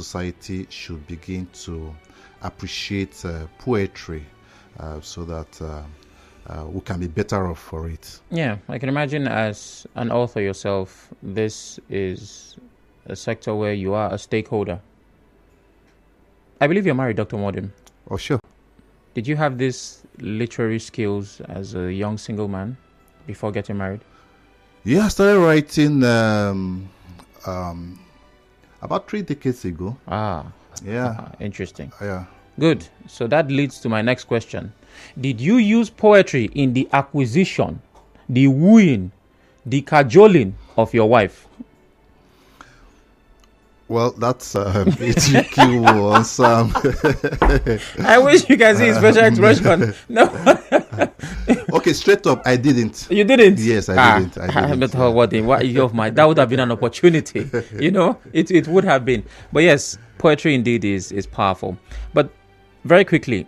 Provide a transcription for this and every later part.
society should begin to appreciate poetry so that we can be better off for it. Yeah, I can imagine as an author yourself, this is a sector where you are a stakeholder. I believe you're married, Dr. Nwodim. Oh, sure. Did you have these literary skills as a young single man before getting married? Yeah, I started writing about 3 decades ago. Yeah. Interesting. Yeah. Good. So that leads to my next question. Did you use poetry in the acquisition, the wooing, the cajoling of your wife? Well, that's a tricky one, Sam. I wish you can see his special expression. No. Okay, straight up, I didn't. You didn't? Yes, I didn't. That would have been an opportunity. It would have been. But yes, poetry indeed is powerful. But very quickly,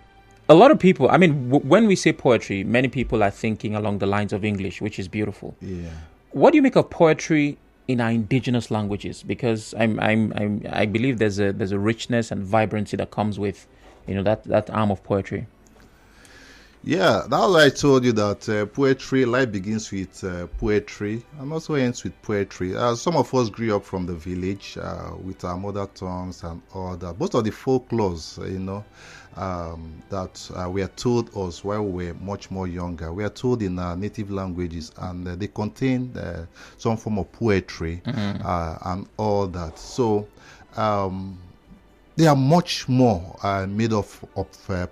a lot of people, when we say poetry, many people are thinking along the lines of English, which is beautiful. Yeah. What do you make of poetry in our indigenous languages? Because I believe there's a richness and vibrancy that comes with, that arm of poetry. Yeah, that's why I told you that poetry, life begins with poetry and also ends with poetry. Some of us grew up from the village with our mother tongues and all that. Most of the folklores, that were told us while we were much more younger, we are told in our native languages, and they contain some form of poetry and all that. So they are much more made of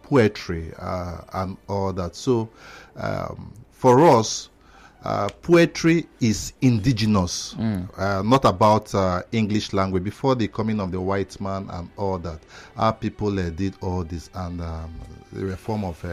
poetry and all that. So for us, poetry is indigenous, not about English language. Before the coming of the white man and all that, our people did all this, and they were a form of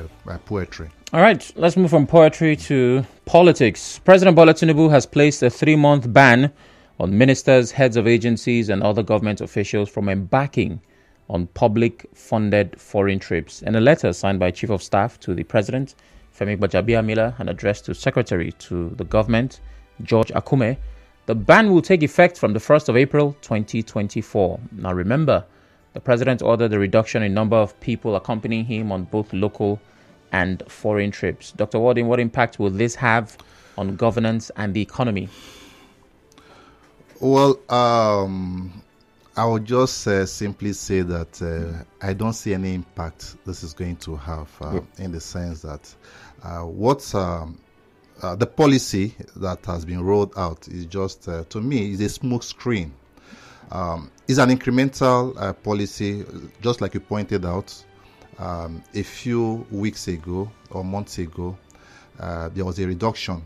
poetry. All right, let's move from poetry to politics. President Bola Tinubu has placed a 3-month ban on ministers, heads of agencies, and other government officials from embarking on public-funded foreign trips. In a letter signed by Chief of Staff to the President, Femi Gbajabiamila, and addressed to Secretary to the Government, George Akume, the ban will take effect from the 1st of April 2024. Now remember, the President ordered a reduction in number of people accompanying him on both local and foreign trips. Dr. Nwodim, what impact will this have on governance and the economy? Well, I would just simply say that I don't see any impact this is going to have in the sense that the policy that has been rolled out is just, to me, is a smoke screen. It's an incremental policy, just like you pointed out. A few weeks ago or months ago, there was a reduction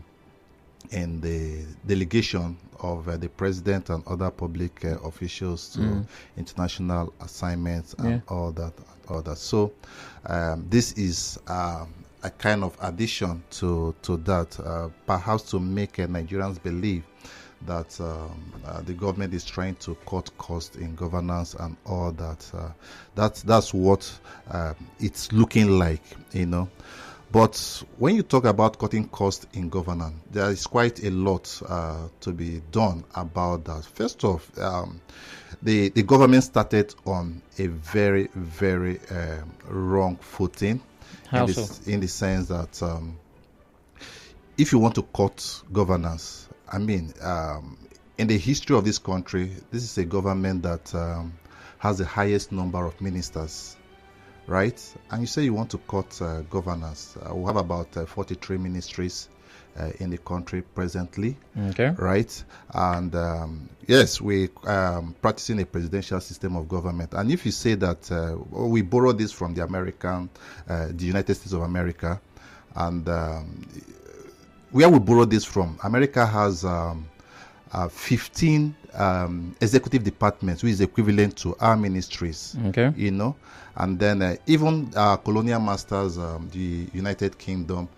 in the delegation of the president and other public officials to international assignments and all that. So this is a kind of addition to that, perhaps to make Nigerians believe that the government is trying to cut costs in governance and all that. That's what it's looking like, But when you talk about cutting costs in governance, there is quite a lot to be done about that. First off, the government started on a very, very wrong footing. In the sense that if you want to cut governance, in the history of this country, this is a government that has the highest number of ministers. Right? And you say you want to cut governance. We have about 43 ministries in the country presently. Okay. Right? And yes, we practicing a presidential system of government. And if you say that we borrow this from the United States of America, and where we borrow this from, America has 15 executive departments, which is equivalent to our ministries. Okay. And then even our colonial masters, the United Kingdom,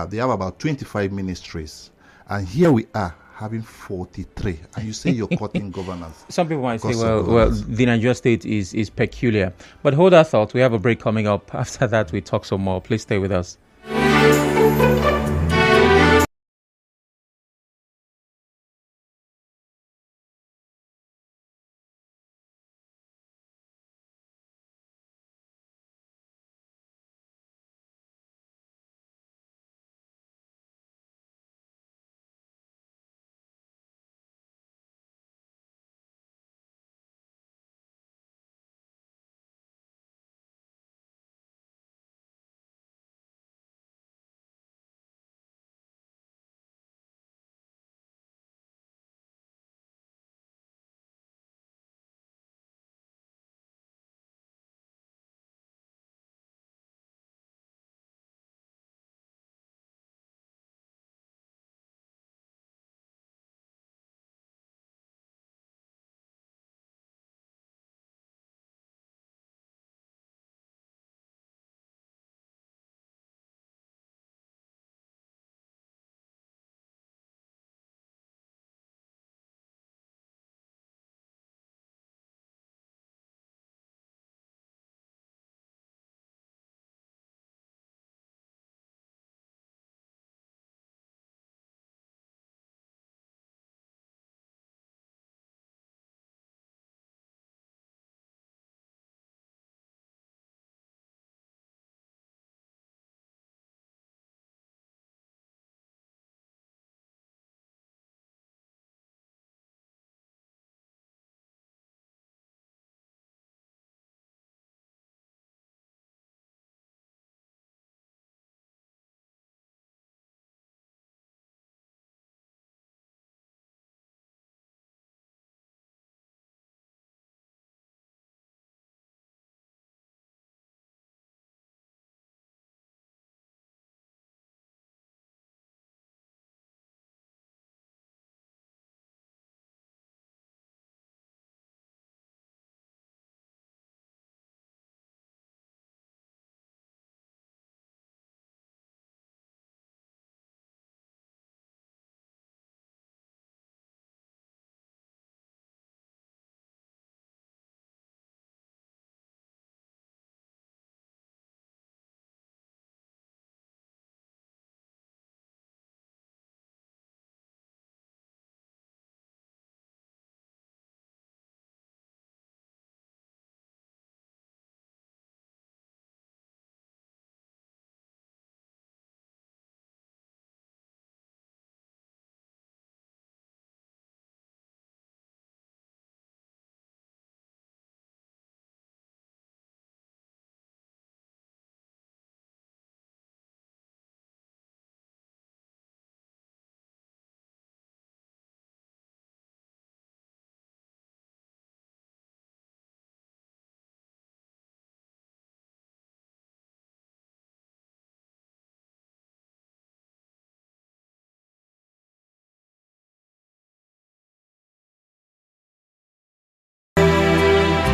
they have about 25 ministries. And here we are having 43. And you say you're cutting governance. Some people might say, well, the Nigeria state is peculiar. But hold that thought. We have a break coming up. After that, we talk some more. Please stay with us.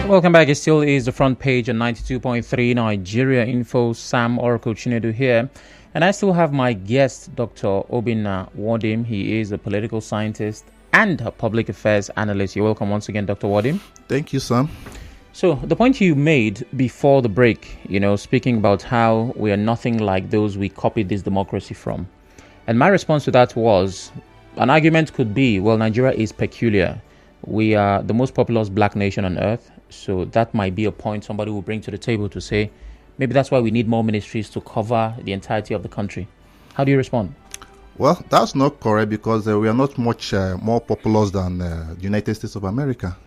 Welcome back. It still is the front page on 92.3 Nigeria Info. Sam Oracle Chinedu here. And I still have my guest, Dr. Obinna Nwodim. He is a political scientist and a public affairs analyst. You're welcome once again, Dr. Nwodim. Thank you, Sam. So the point you made before the break, speaking about how we are nothing like those we copied this democracy from. And my response to that was, an argument could be, well, Nigeria is peculiar. We are the most populous black nation on earth. So that might be a point somebody will bring to the table to say, maybe that's why we need more ministries to cover the entirety of the country. How do you respond? Well, that's not correct because we are not much more populous than the United States of America.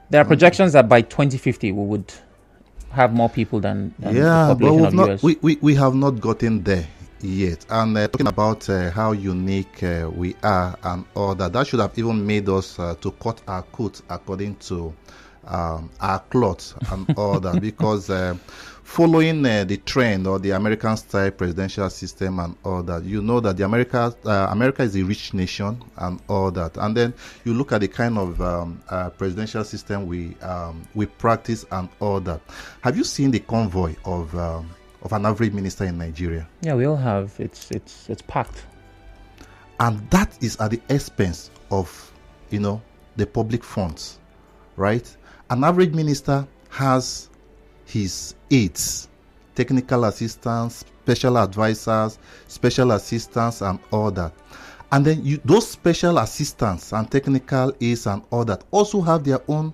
There are projections that by 2050 we would have more people than the population of not, US. We have not gotten there yet. And talking about how unique we are and all that, that should have even made us to cut our coat according to our clothes and all that, because following the trend or the American style presidential system and all that, you know that the America is a rich nation and all that, and then you look at the kind of presidential system we practice and all that. Have you seen the convoy of an average minister in Nigeria? Yeah, we all have. It's packed, and that is at the expense of the public funds, right? An average minister has his aides, technical assistants, special advisors, special assistants, and all that. And then those special assistants and technical aides and all that also have their own,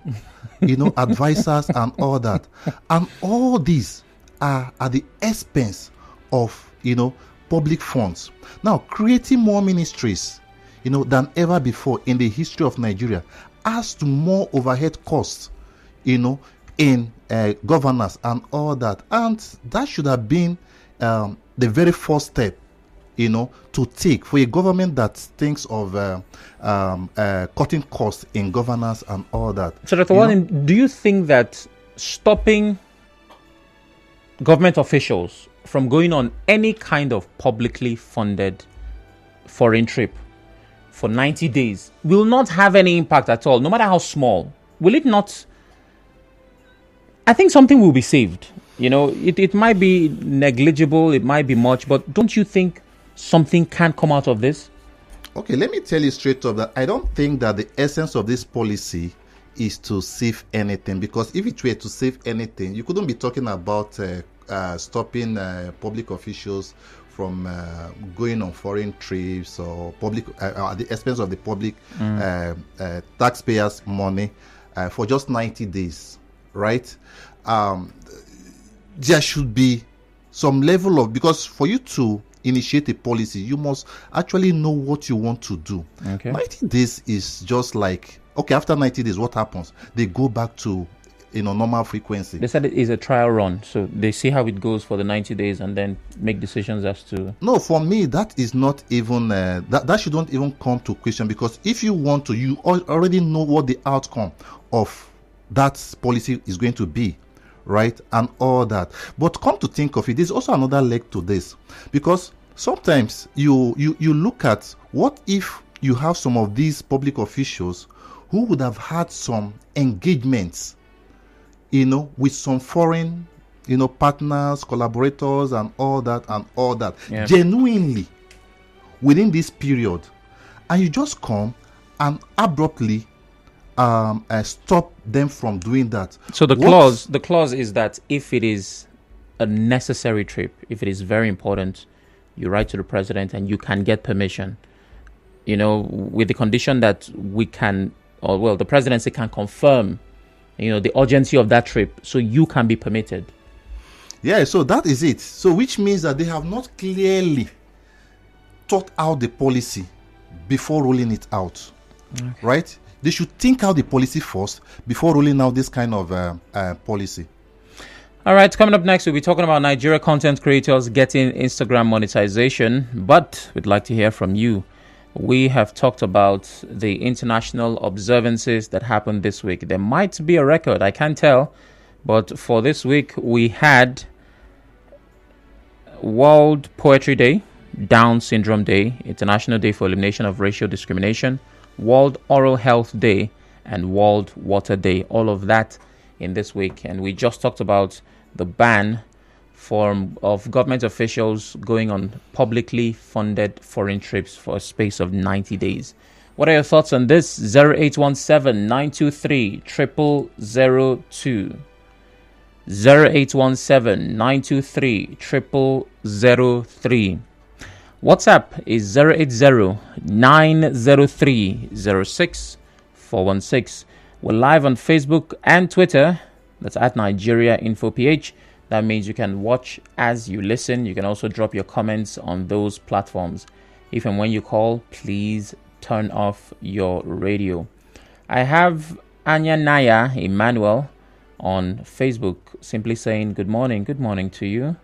advisors and all that. And all these are at the expense of, public funds. Now, creating more ministries, than ever before in the history of Nigeria adds to more overhead costs, in governance and all that. And that should have been the very first step, to take for a government that thinks of cutting costs in governance and all that. So, Dr. Nwodim, do you think that stopping government officials from going on any kind of publicly funded foreign trip for 90 days will not have any impact at all, no matter how small? Will it not? I think something will be saved. It might be negligible, it might be much, but don't you think something can come out of this? Okay, let me tell you straight up that I don't think that the essence of this policy is to save anything, because if it were to save anything, you couldn't be talking about stopping public officials from going on foreign trips or public at the expense of the public taxpayers' money for just 90 days. Right? There should be some level of, because for you to initiate a policy, you must actually know what you want to do. Okay. 90 days is just like, okay, after 90 days, what happens? They go back to normal frequency. They said it is a trial run, so they see how it goes for the 90 days and then make decisions as to. No, for me, that is not even that shouldn't even come to question, because if you want to, you already know what the outcome of that policy is going to be, right, and all that. But come to think of it, there's also another leg to this, because sometimes you look at, what if you have some of these public officials who would have had some engagements, with some foreign, partners, collaborators, and all that, yeah, genuinely within this period, and you just come and abruptly stop them from doing that. So the clause is that if it is a necessary trip, if it is very important, you write to the president and you can get permission, with the condition that the presidency can confirm, the urgency of that trip, so you can be permitted. Yeah, so that is it. So which means that they have not clearly thought out the policy before rolling it out, right? They should think out the policy first before rolling out this kind of policy. All right, coming up next, we'll be talking about Nigeria content creators getting Instagram monetization, but we'd like to hear from you. We have talked about the international observances that happened this week. There might be a record, I can't tell, but for this week, we had World Poetry Day, Down Syndrome Day, International Day for Elimination of Racial Discrimination, World Oral Health Day, and World Water Day. All of that in this week. And we just talked about the ban of government officials going on publicly funded foreign trips for a space of 90 days. What are your thoughts on this? 0817-923-0002. 0817-923-0003. WhatsApp is 080-903-06416. We're live on Facebook and Twitter. That's at Nigeria InfoPH. That means you can watch as you listen. You can also drop your comments on those platforms. If and when you call, please turn off your radio. I have Anya Naya Emmanuel on Facebook simply saying good morning to you.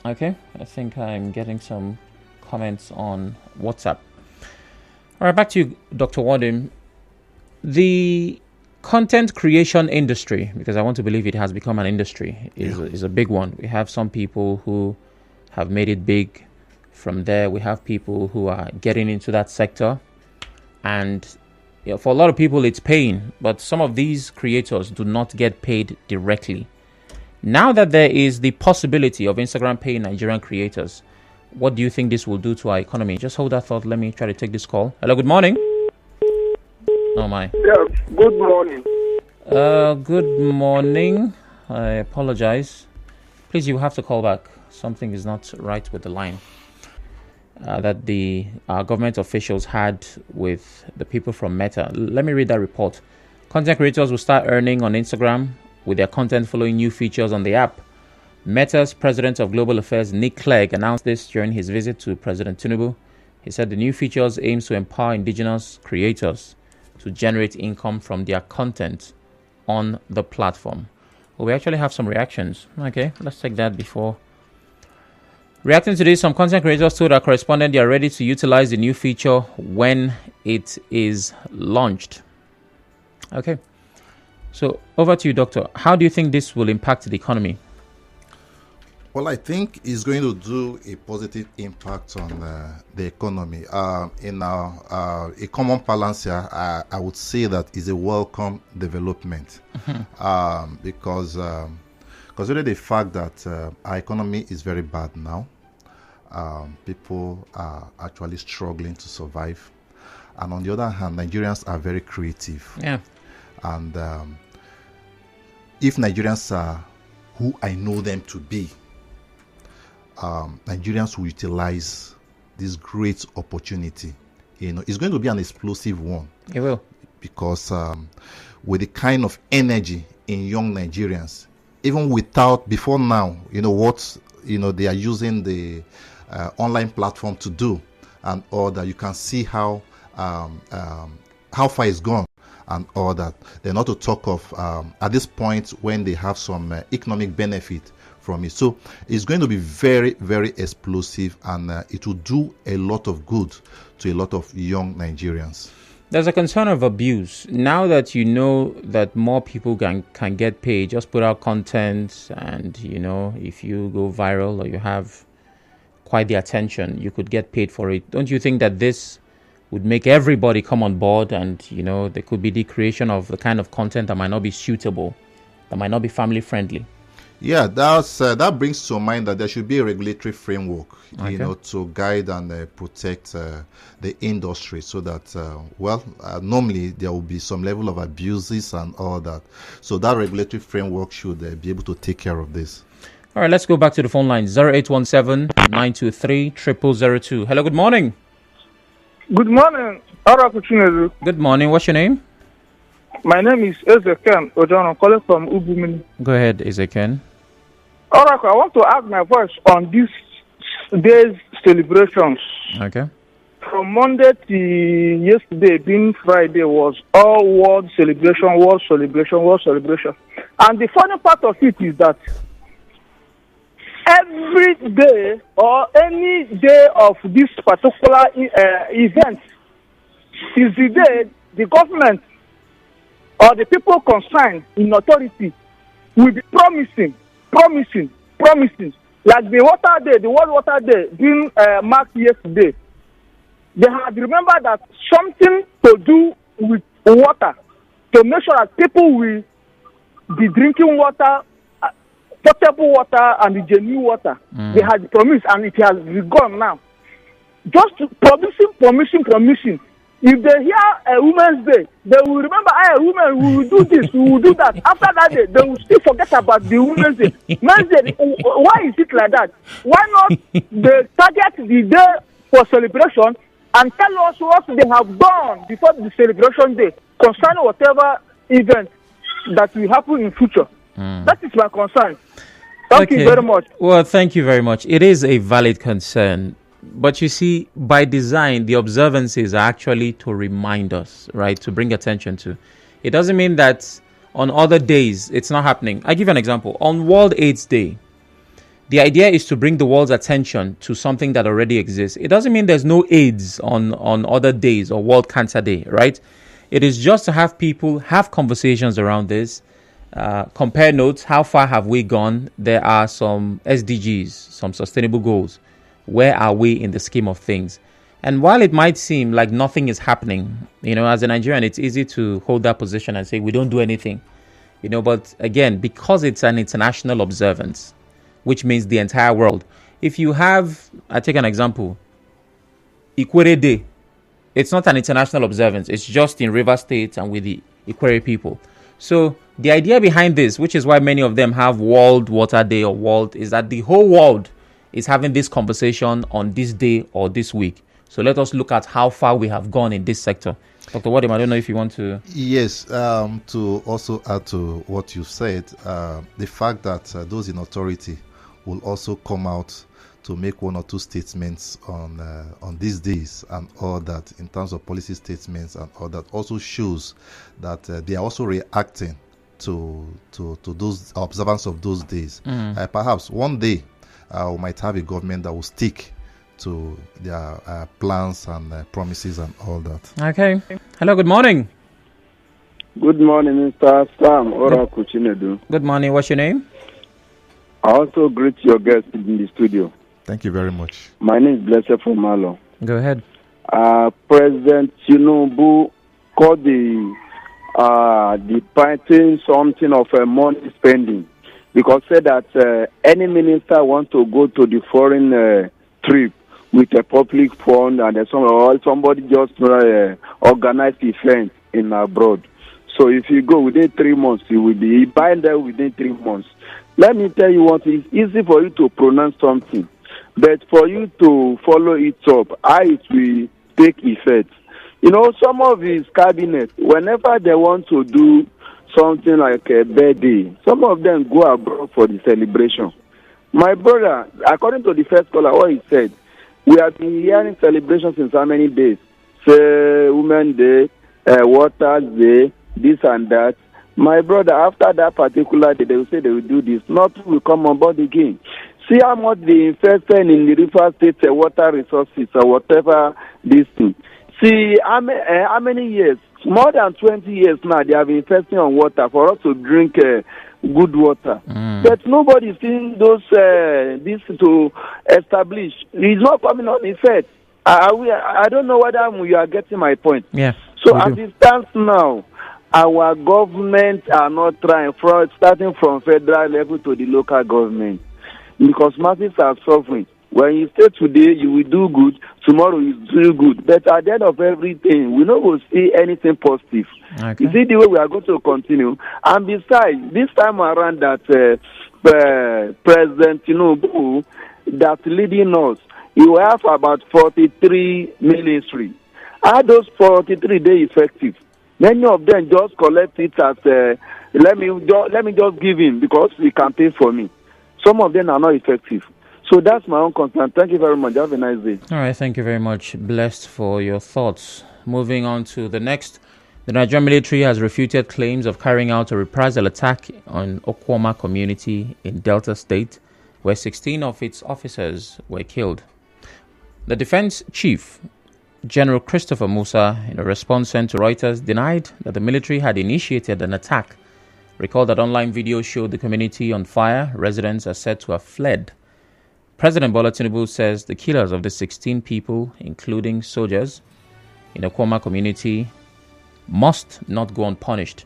Okay, I think I'm getting some comments on WhatsApp. All right, back to you, Dr. Nwodim. The content creation industry, because I want to believe it has become an industry, is a big one. We have some people who have made it big. From there, we have people who are getting into that sector. And for a lot of people, it's paying. But some of these creators do not get paid directly. Now that there is the possibility of Instagram paying Nigerian creators, what do you think this will do to our economy? Just hold that thought. Let me try to take this call. Hello, good morning. Oh, my. Yeah, good morning. Good morning. I apologize. Please, you have to call back. Something is not right with the line that the government officials had with the people from Meta. Let me read that report. Content creators will start earning on Instagram with their content following new features on the app. Meta's President of Global Affairs, Nick Clegg, announced this during his visit to President Tinubu. He said the new features aims to empower indigenous creators to generate income from their content on the platform. Well, we actually have some reactions. Okay, let's take that before. Reacting to this, some content creators told our correspondent they are ready to utilize the new feature when it is launched. Okay, so over to you, Doctor. How do you think this will impact the economy? Well, I think it's going to do a positive impact on the economy. In a common balance here, I would say that is a welcome development because consider the fact that our economy is very bad now. People are actually struggling to survive. And on the other hand, Nigerians are very creative. Yeah. And if Nigerians are who I know them to be, Nigerians will utilize this great opportunity. It's going to be an explosive one. It will. Because with the kind of energy in young Nigerians, even before now, what they are using the online platform to do, and all that, you can see how far it's gone, and all that. They're not to talk of at this point when they have some economic benefit from it. So it's going to be very, very explosive, and it will do a lot of good to a lot of young Nigerians. There's a concern of abuse. Now that you know that more people can get paid, just put out content, and if you go viral or you have quite the attention, you could get paid for it. Don't you think that this would make everybody come on board, and there could be the creation of the kind of content that might not be suitable, that might not be family friendly? Yeah, that brings to mind that there should be a regulatory framework, to guide and protect the industry, so that normally there will be some level of abuses and all that. So that regulatory framework should be able to take care of this. All right, let's go back to the phone line. 0817-923-0002. Hello, good morning. Good morning. Good morning. What's your name? My name is Ezekiel Ojon. I'm calling from Ubumini. Go ahead, Ezekiel. Oracle, I want to add my voice on this day's celebrations. Okay. From Monday to yesterday, being Friday, was all world celebration. And the funny part of it is that every day or any day of this particular event is the day the government or the people concerned in authority will be promising. Like the water day, the World Water Day being marked yesterday. They had remembered that something to do with water to make sure that people will be drinking water, potable water, and the genuine water. They had promised, and it has gone now. Just promising. If they hear a Women's Day, they will remember, women, we will do this, we will do that. After that day, they will still forget about the Women's Day. Men's Day, why is it like that? Why not they target the day for celebration and tell us what they have done before the celebration day concerning whatever event that will happen in future? That is my concern. Thank you very much. Well, thank you very much. It is a valid concern. But you see, by design, the observances are actually to remind us, right, to bring attention to. It doesn't mean that on other days it's not happening. I give you an example. On World AIDS Day, the idea is to bring the world's attention to something that already exists. It doesn't mean there's no AIDS on other days or World Cancer Day, right? It is just to have people have conversations around this, compare notes. How far have we gone? There are some SDGs, some sustainable goals. Where are we in the scheme of things? And while it might seem like nothing is happening, as a Nigerian, it's easy to hold that position and say we don't do anything, but again, because it's an international observance, which means the entire world. If you have, I take an example, Ikwere Day, it's not an international observance. It's just in River State and with the Ikwere people. So the idea behind this, which is why many of them have World Water Day or World, is that the whole world is having this conversation on this day or this week. So let us look at how far we have gone in this sector. Dr. Nwodim, I don't know if you want to... Yes, to also add to what you said, the fact that those in authority will also come out to make one or two statements on these days and all that, in terms of policy statements and all that, also shows that they are also reacting to those observance of those days. Perhaps one day, we might have a government that will stick to their plans and promises and all that. Okay. Hello, good morning. Good morning, Mr. Sam Oraku Chinedu. Good morning. What's your name? I also greet your guest in the studio. Thank you very much. My name is Blessed from Malo. Go ahead. President Tinubu called the party something of a money spending, because said that any minister want to go to the foreign trip with a public fund and somebody just organize event in abroad. So if you go within 3 months, you will be buying there within 3 months. Let me tell you what, it's easy for you to pronounce something, but for you to follow it up, how it will take effect. Some of his cabinet, whenever they want to do something like a birthday, some of them go abroad for the celebration. My brother, according to the first caller, what he said, we have been hearing celebrations since how many days? Say, Women's Day, Water's Day, this and that. My brother, after that particular day, they will say they will do this. Nothing will come on board again. See how much they invested in the River State water resources or whatever this thing. See how many years? More than 20 years now, they have been investing on water for us to drink good water. But nobody is seeing this to establish. It's not coming on effect. I don't know whether you are getting my point. Yeah. So as it stands now, our government are not trying, starting from federal level to the local government, because masses are suffering. When you stay today, you will do good. Tomorrow, you do good. But at the end of everything, we don't will see anything positive. Okay. Is it the way we are going to continue? And besides, this time around that President Tinubu that's leading us, he will have about 43 ministries. Are those 43 days effective? Many of them just collect it as let me just give him because he can pay for me. Some of them are not effective. So that's my own concern. Thank you very much. Have a nice day. All right. Thank you very much. Blessed for your thoughts. Moving on to the next. The Nigerian military has refuted claims of carrying out a reprisal attack on Okwoma community in Delta State, where 16 of its officers were killed. The defense chief, General Christopher Musa, in a response sent to Reuters, denied that the military had initiated an attack. Recall that online videos showed the community on fire. Residents are said to have fled. President Bola Tinubu says the killers of the 16 people, including soldiers, in Okwoma community must not go unpunished.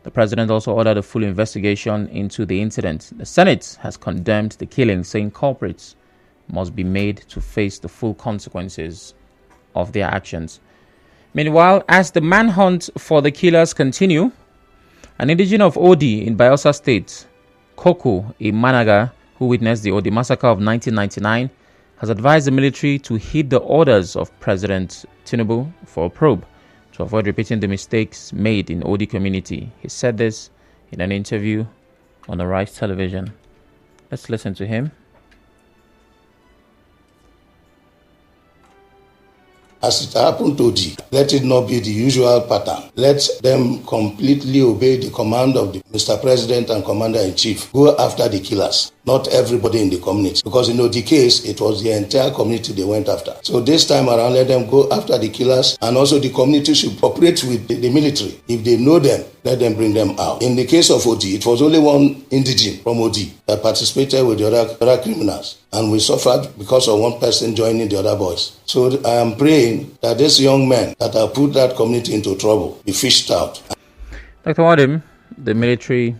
The president also ordered a full investigation into the incident. The Senate has condemned the killing, saying culprits must be made to face the full consequences of their actions. Meanwhile, as the manhunt for the killers continue, an indigene of Odi in Bayelsa State, Koko Imanaga, who witnessed the Odi massacre of 1999, has advised the military to heed the orders of President Tinubu for a probe to avoid repeating the mistakes made in Odi community. He said this in an interview on Arise Television. Let's listen to him. As it happened to Odi, let it not be the usual pattern. Let them completely obey the command of the Mr. President and Commander-in-Chief. Go after the killers, not everybody in the community. Because in the case, it was the entire community they went after. So this time around, let them go after the killers, and also the community should cooperate with the military. If they know them, let them bring them out. In the case of Odi, it was only one indigene from Odi that participated with the other criminals, and we suffered because of one person joining the other boys. So I am praying that these young men that have put that community into trouble be fished out. Dr. Nwodim, the military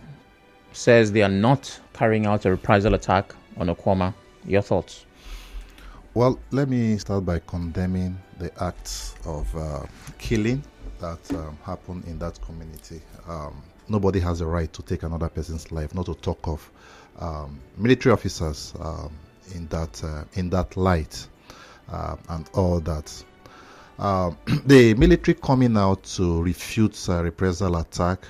says they are not carrying out a reprisal attack on Okwama. Your thoughts? Well, let me start by condemning the acts of killing that happened in that community. Nobody has a right to take another person's life, not to talk of military officers in that light and all that. The military coming out to refute reprisal attack,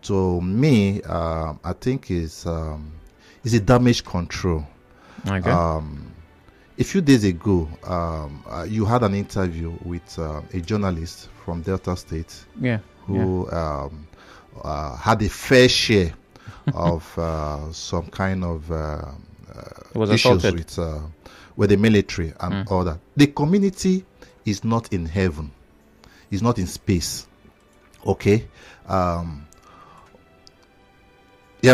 to me, I think is a damage control. Okay. A few days ago, you had an interview with a journalist from Delta State, who had a fair share of some kind of issues with the military and all that. The community is not in heaven, is not in space. Okay. There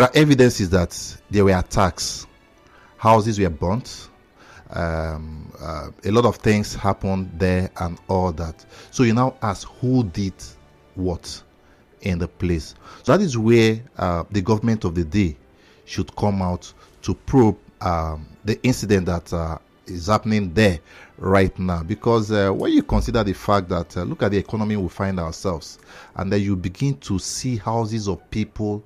are evidences that there were attacks, houses were burnt, a lot of things happened there and all that. So you now ask who did what in the place. So that is where the government of the day should come out to probe the incident that is happening there right now. Because when you consider the fact that look at the economy we find ourselves, and then you begin to see houses of people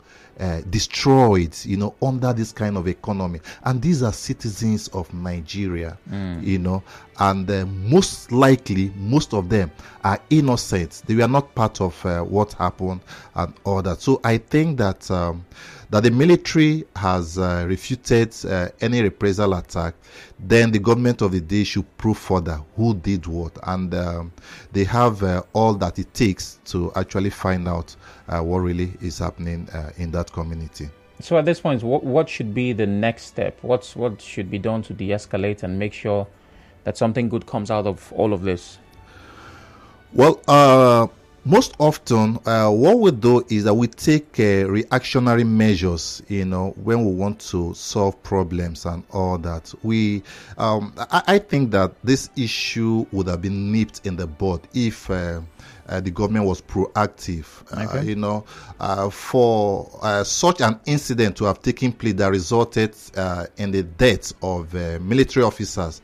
destroyed, under this kind of economy, and these are citizens of Nigeria, and most likely most of them are innocent. They were not part of what happened and all that. So I think that that the military has refuted any reprisal attack. Then the government of the day should prove further who did what, and they have all that it takes to actually find out what really is happening in that community. So at this point, what should be the next step? What should be done to de-escalate and make sure that something good comes out of all of this? Well, most often, what we do is that we take reactionary measures, when we want to solve problems and all that. I think that this issue would have been nipped in the bud if the government was proactive. Okay. For such an incident to have taken place that resulted in the death of military officers,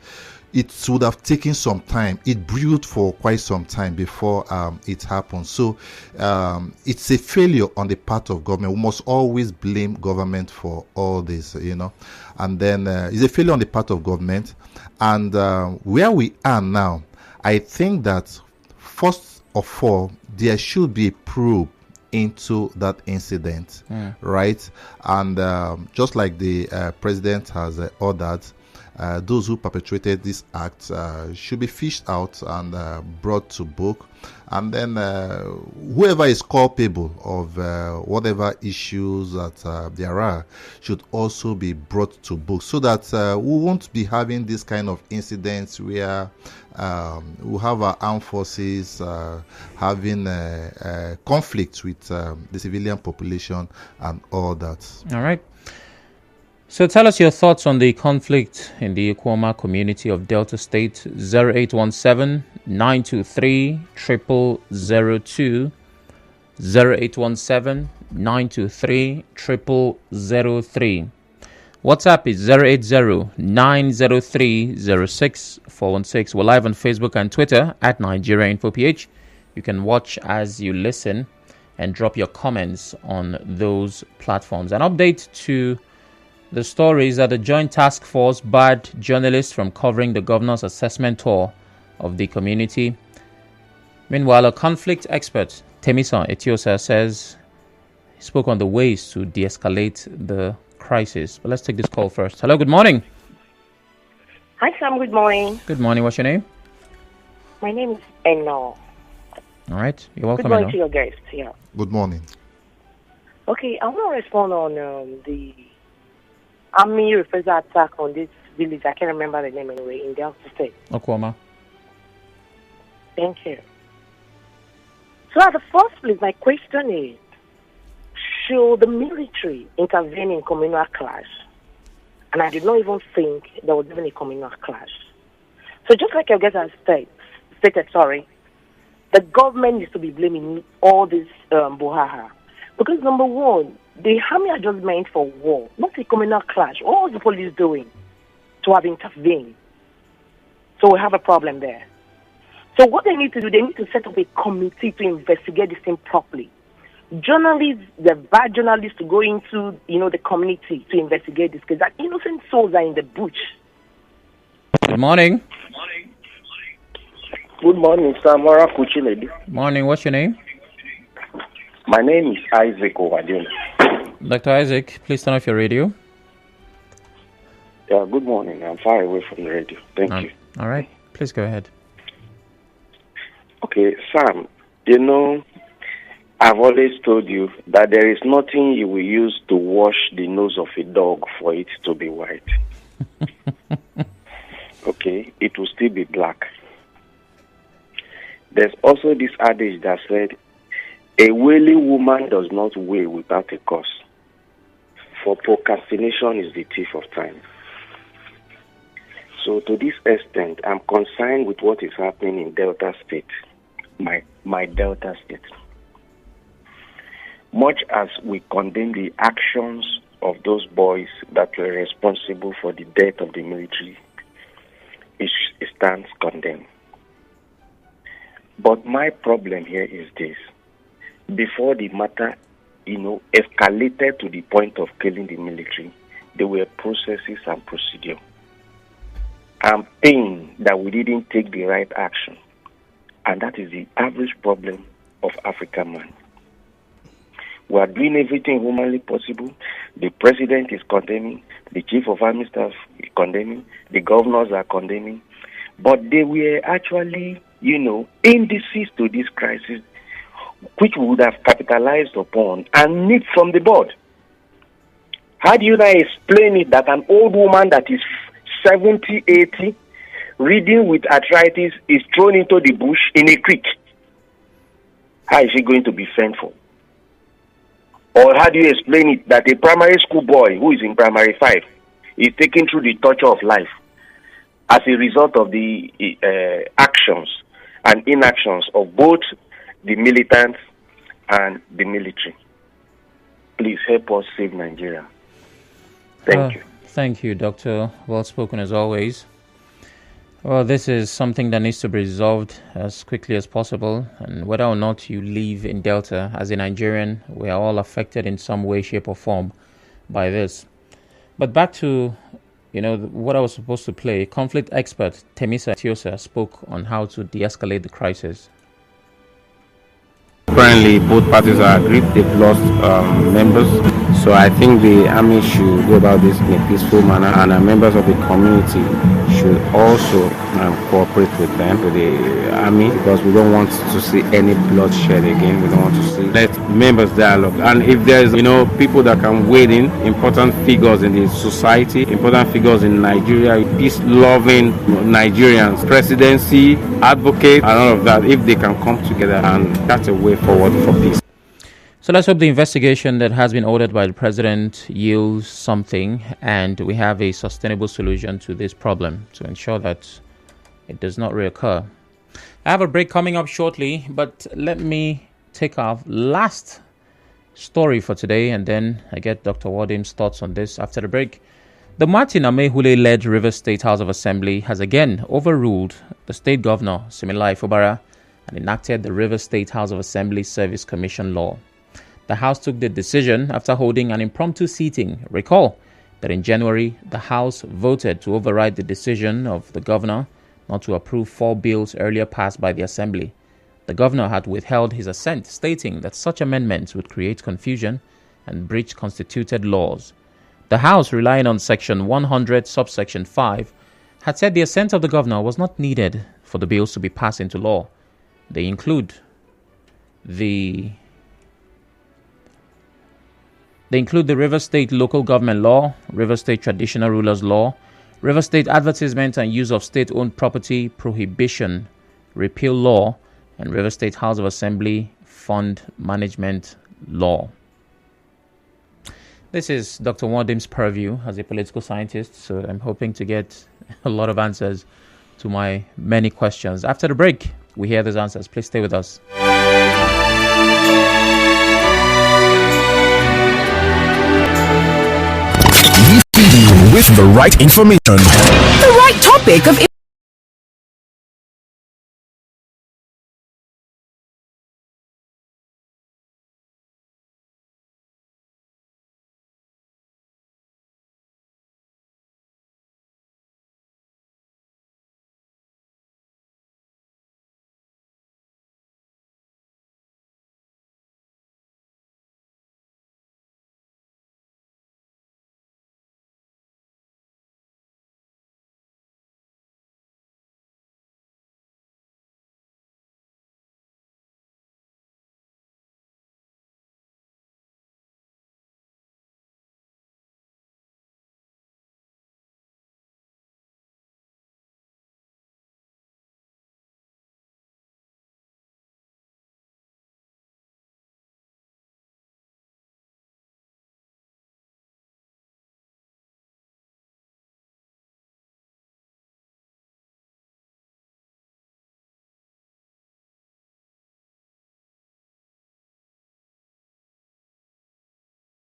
it would have taken some time. It brewed for quite some time before it happened. So it's a failure on the part of government. We must always blame government for all this, And then it's a failure on the part of government. And where we are now, I think that first of all, there should be a probe into that incident, right? And just like the president has ordered, those who perpetrated this act should be fished out and brought to book, and then whoever is culpable of whatever issues that there are should also be brought to book, so that we won't be having this kind of incidents where we have our armed forces having conflict with the civilian population and all that. All right. So tell us your thoughts on the conflict in the Ikwama community of Delta State. 0817-923-0002, 0817-923-0003. WhatsApp is 080-903-06416. We're live on Facebook and Twitter at Nigeria InfoPH. You can watch as you listen and drop your comments on those platforms. An update to the story is that the Joint Task Force barred journalists from covering the governor's assessment tour of the community. Meanwhile, a conflict expert, Temisa Etiosa, says he spoke on the ways to de-escalate the crisis. But let's take this call first. Hello, good morning. Hi, Sam. Good morning. Good morning. What's your name? My name is Eno. All right. You're welcome, Good morning Eno. to your guests. Yeah. Good morning. Okay, I want to respond on the army reprisal attack on this village. I can't remember the name anyway, in Delta State. Okwama. Thank you. So at the first place, my question is, should the military intervene in communal clash? And I did not even think there was even a communal clash. So just like your guest has stated, the government needs to be blaming all this Buhaha. Because number one, the army are just meant for war, not a communal clash. What was the police doing to have intervened? So we have a problem there. So what they need to do, they need to set up a committee to investigate this thing properly. Journalists, the bad journalists to go into, the community to investigate this because that innocent souls are in the bush. Good morning. Good morning, Samora Kuchiledi. Morning. What's your name? My name is Isaac Owadiola. Dr. Isaac, please turn off your radio. Yeah, good morning. I'm far away from the radio. Thank you. All right. Please go ahead. Okay, Sam, I've always told you that there is nothing you will use to wash the nose of a dog for it to be white. Okay, it will still be black. There's also this adage that said, a wailing woman does not wail without a cause. For procrastination is the thief of time. So to this extent, I'm concerned with what is happening in Delta State, my Delta State. Much as we condemn the actions of those boys that were responsible for the death of the military, it stands condemned. But my problem here is this. Before the matter, escalated to the point of killing the military, there were processes and procedure. I'm pained that we didn't take the right action. And that is the average problem of African man. We are doing everything humanly possible. The president is condemning, the chief of army staff is condemning, the governors are condemning. But they were actually, indices to this crisis, which we would have capitalized upon and nipped from the bud. How do you now explain it that an old woman that is 70, 80, reading with arthritis is thrown into the bush in a creek? How is she going to be fend for? Or how do you explain it that a primary school boy who is in primary 5 is taken through the torture of life as a result of the actions and inactions of both the militants and the military? Please help us save Nigeria. Thank you. Thank you, Doctor. Well spoken as always. Well, this is something that needs to be resolved as quickly as possible. And whether or not you live in Delta, as a Nigerian, we are all affected in some way, shape, or form by this. But back to, what I was supposed to play. Conflict expert Temisa Etiosa spoke on how to de-escalate the crisis. Currently, both parties are agreed they've lost members. So I think the army should go about this in a peaceful manner, and members of the community should also cooperate with them, with the army, because we don't want to see any bloodshed again. We don't want to see. Let members dialogue, and if there's people that can weigh in, important figures in the society, important figures in Nigeria, peace-loving Nigerians, presidency, advocate, and all of that, if they can come together, and that's a way forward for peace. So let's hope the investigation that has been ordered by the president yields something and we have a sustainable solution to this problem to ensure that it does not reoccur. I have a break coming up shortly, but let me take our last story for today and then I get Dr. Nwodim's thoughts on this after the break. The Martin Amehule-led Rivers State House of Assembly has again overruled the state governor, Similai Fubara, and enacted the Rivers State House of Assembly Service Commission law. The House took the decision after holding an impromptu seating. Recall that in January, the House voted to override the decision of the governor not to approve 4 bills earlier passed by the Assembly. The governor had withheld his assent, stating that such amendments would create confusion and breach constituted laws. The House, relying on Section 100, subsection 5, had said the assent of the governor was not needed for the bills to be passed into law. They include the River State Local Government Law, River State Traditional Rulers Law, River State Advertisement and Use of State-Owned Property Prohibition Repeal Law, and River State House of Assembly Fund Management Law. This is Dr. Nwodim's purview as a political scientist, so I'm hoping to get a lot of answers to my many questions. After the break, we hear those answers. Please stay with us. With the right information. The right topic of